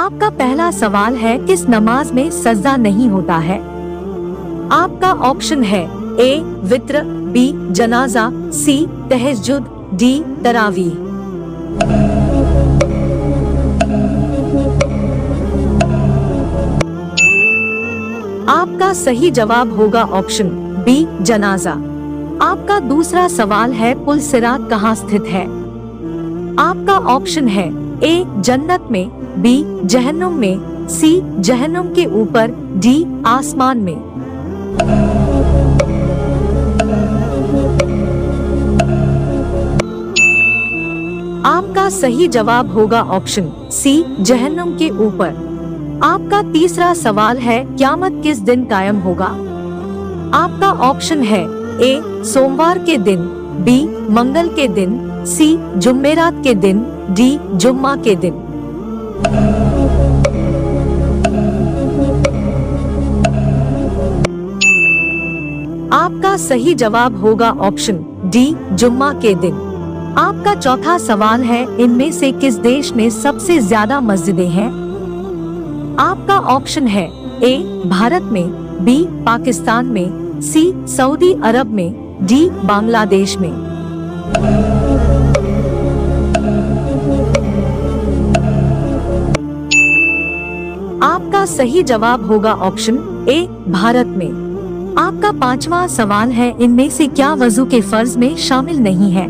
आपका पहला सवाल है, किस नमाज में सजदा नहीं होता है? आपका ऑप्शन है ए वित्र, बी जनाजा, सी तहज्जुद, डी तरावीह। आपका सही जवाब होगा ऑप्शन बी जनाजा। आपका दूसरा सवाल है, पुल सिरात कहाँ स्थित है? आपका ऑप्शन है ए जन्नत में, बी जहन्नुम में, सी जहन्नुम के ऊपर, डी आसमान में। आपका सही जवाब होगा ऑप्शन सी जहन्नुम के ऊपर। आपका तीसरा सवाल है, क़यामत किस दिन कायम होगा? आपका ऑप्शन है ए सोमवार के दिन, बी मंगल के दिन, सी जुम्मेरात के दिन, डी जुम्मा के दिन। आपका सही जवाब होगा ऑप्शन डी जुम्मा के दिन। आपका चौथा सवाल है, इनमें से किस देश में सबसे ज्यादा मस्जिदें हैं? आपका ऑप्शन है ए भारत में, बी पाकिस्तान में, सी सऊदी अरब में, डी बांग्लादेश में। आपका सही जवाब होगा ऑप्शन ए भारत में। आपका पांचवा सवाल है, इनमें से क्या वजू के फर्ज में शामिल नहीं है?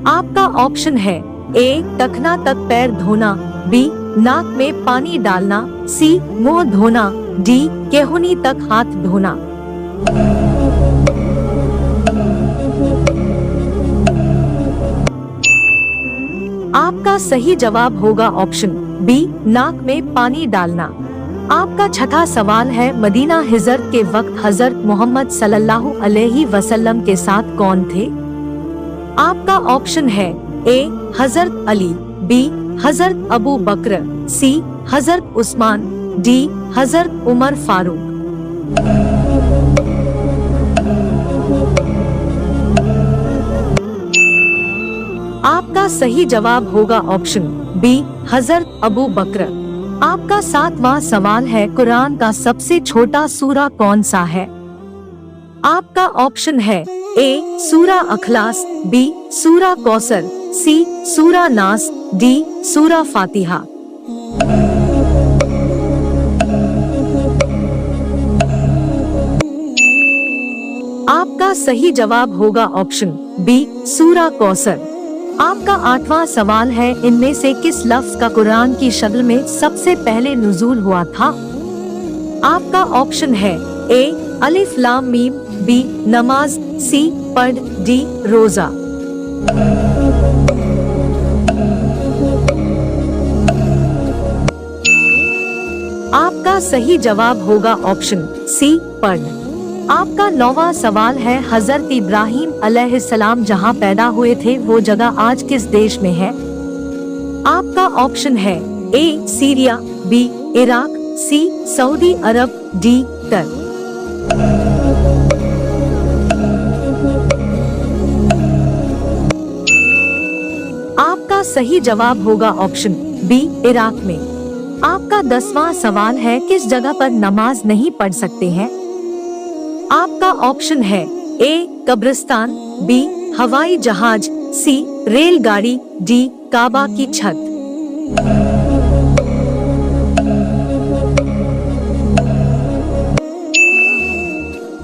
आपका ऑप्शन है ए टखना तक पैर धोना, बी नाक में पानी डालना, सी मुंह धोना, डी केहूनी तक हाथ धोना। आपका सही जवाब होगा ऑप्शन बी नाक में पानी डालना। आपका छठा सवाल है, मदीना हिजरत के वक्त हजरत मोहम्मद सल्लल्लाहु अलैहि वसल्लम के साथ कौन थे? आपका ऑप्शन है ए हजरत अली, बी हजरत अबू बकर, सी हजरत उस्मान, डी हजरत उमर फारूक। आपका सही जवाब होगा ऑप्शन बी हजरत अबू बकर। आपका सातवां सवाल है, कुरान का सबसे छोटा सूरा कौन सा है? आपका ऑप्शन है ए सूरा अखलास, बी सूरा कौसर, सी सूरा नास, डी सूरा फातिहा। आपका सही जवाब होगा ऑप्शन बी सूरा कौसर। आपका आठवां सवाल है, इनमें से किस लफ्ज का कुरान की शक्ल में सबसे पहले नुज़ूल हुआ था? आपका ऑप्शन है ए अलिफ लाम मीम, बी नमाज, सी पढ़, डी रोजा। आपका सही जवाब होगा ऑप्शन सी पढ़। आपका नौवां सवाल है, हजरत इब्राहिम अलैहिस्सलाम जहां पैदा हुए थे वो जगह आज किस देश में है? आपका ऑप्शन है A Syria, B Iraq, C Saudi Arab, D Qatar. आपका सही जवाब होगा ऑप्शन बी इराक में। आपका 10वां सवाल है, किस जगह पर नमाज नहीं पढ़ सकते हैं? आपका ऑप्शन है ए कब्रिस्तान, बी हवाई जहाज, सी रेलगाड़ी, डी काबा की छत।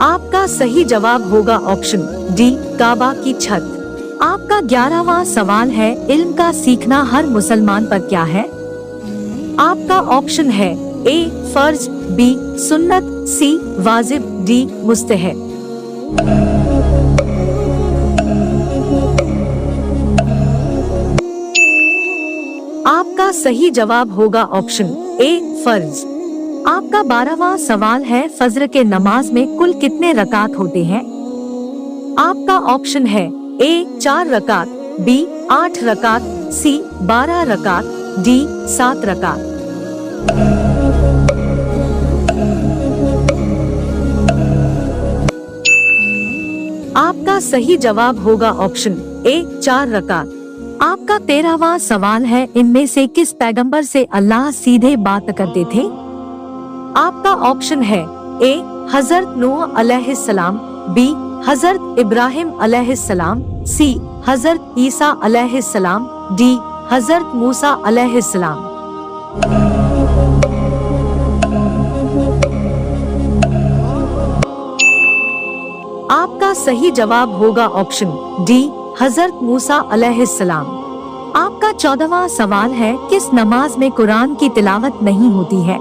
आपका सही जवाब होगा ऑप्शन डी काबा की छत। आपका 11वां सवाल है, इल्म का सीखना हर मुसलमान पर क्या है? आपका ऑप्शन है ए फर्ज, बी सुन्नत, सी वाजिब, डी मुस्तहब। आपका सही जवाब होगा ऑप्शन ए फर्ज। आपका 12वां सवाल है, फज्र के नमाज में कुल कितने रकात होते हैं? आपका ऑप्शन है ए 4 रकात, बी 8 रकात, सी 12 रकात, डी 7 रकात। आपका सही जवाब होगा ऑप्शन ए 4 रकात। आपका 13वां सवाल है, इनमें से किस पैगंबर से अल्लाह सीधे बात करते थे? आपका ऑप्शन है ए हजरत नूह अलैहिस्सलाम, बी हजरत इब्राहिम अलैहिस्सलाम, सी हजरत ईसा अलैहिस्सलाम, डी हजरत मूसा अलैहिस्सलाम। आपका सही जवाब होगा ऑप्शन डी हजरत मूसा अलैहिस्सलाम। आपका 14वां सवाल है, किस नमाज में कुरान की तिलावत नहीं होती है?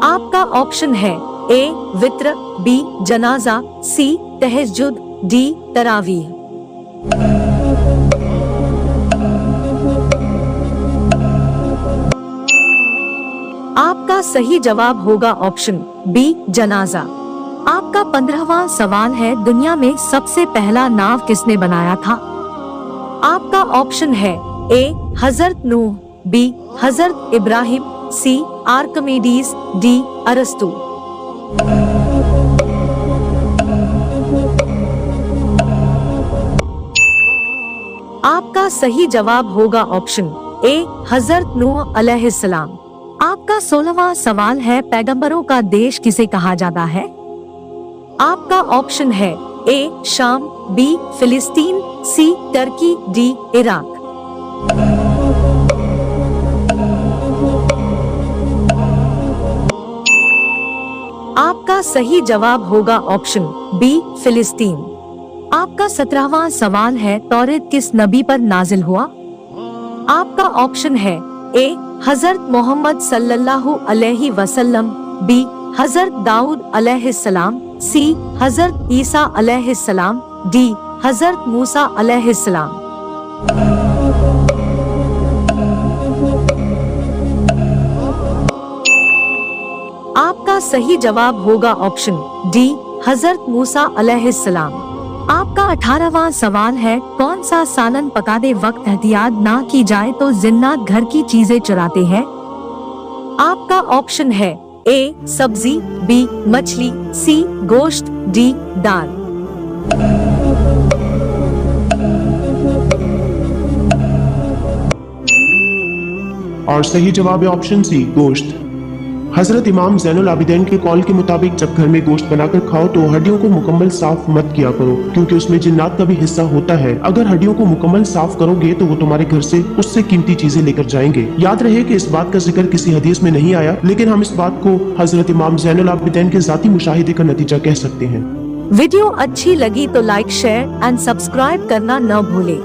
आपका ऑप्शन है ए वित्र, बी जनाजा, सी तहज्जुद, डी तरावीह। आपका सही जवाब होगा ऑप्शन बी जनाजा। आपका 15वां सवाल है, दुनिया में सबसे पहला नाव किसने बनाया था? आपका ऑप्शन है ए हजरत नूह, बी हजरत इब्राहिम, सी आर्किमिडीज, डी अरस्तु। आपका सही जवाब होगा ऑप्शन ए हजरत नूह अलैहिस्सलाम। आपका 16वां सवाल है, पैगंबरों का देश किसे कहा जाता है? आपका ऑप्शन है ए शाम, बी फिलिस्तीन, सी टर्की, डी इराक। आपका सही जवाब होगा ऑप्शन बी फिलिस्तीन। आपका 17वां सवाल है, तौरेत किस नबी पर नाजिल हुआ? आपका ऑप्शन है ए हजरत मोहम्मद सल्लल्लाहु अलैहि वसल्लम, बी हजरत दाऊद अलैहिस्सलाम, सी हजरत ईसा अलैहिस्सलाम, डी हजरत मूसा अलैहिस्सलाम। आपका सही जवाब होगा ऑप्शन डी हजरत मूसा अलैहिस्सलाम। आपका 18वां सवाल है, कौन सा सालन पकाते वक्त एहतियात ना की जाए तो जिन्नात घर की चीजें चुराते हैं? आपका ऑप्शन है ए सब्जी, बी मछली, सी गोश्त, डी दाल। और सही जवाब है ऑप्शन सी गोश्त। हजरत इमाम ज़ैनुल आबिदीन के कॉल के मुताबिक जब घर में गोश्त बनाकर खाओ तो हड्डियों को मुकम्मल साफ मत किया करो, क्योंकि उसमें जिन्नात का भी हिस्सा होता है। अगर हड्डियों को मुकम्मल साफ करोगे तो वो तुम्हारे घर से उससे कीमती चीजें लेकर जाएंगे। याद रहे कि इस बात का जिक्र किसी हदीस में नहीं आया, लेकिन हम इस बात को हजरत इमाम ज़ैनुल आबिदीन के जाती मुशाहिदे का नतीजा कह सकते हैं। वीडियो अच्छी लगी तो लाइक, शेयर एंड सब्सक्राइब करना न भूले।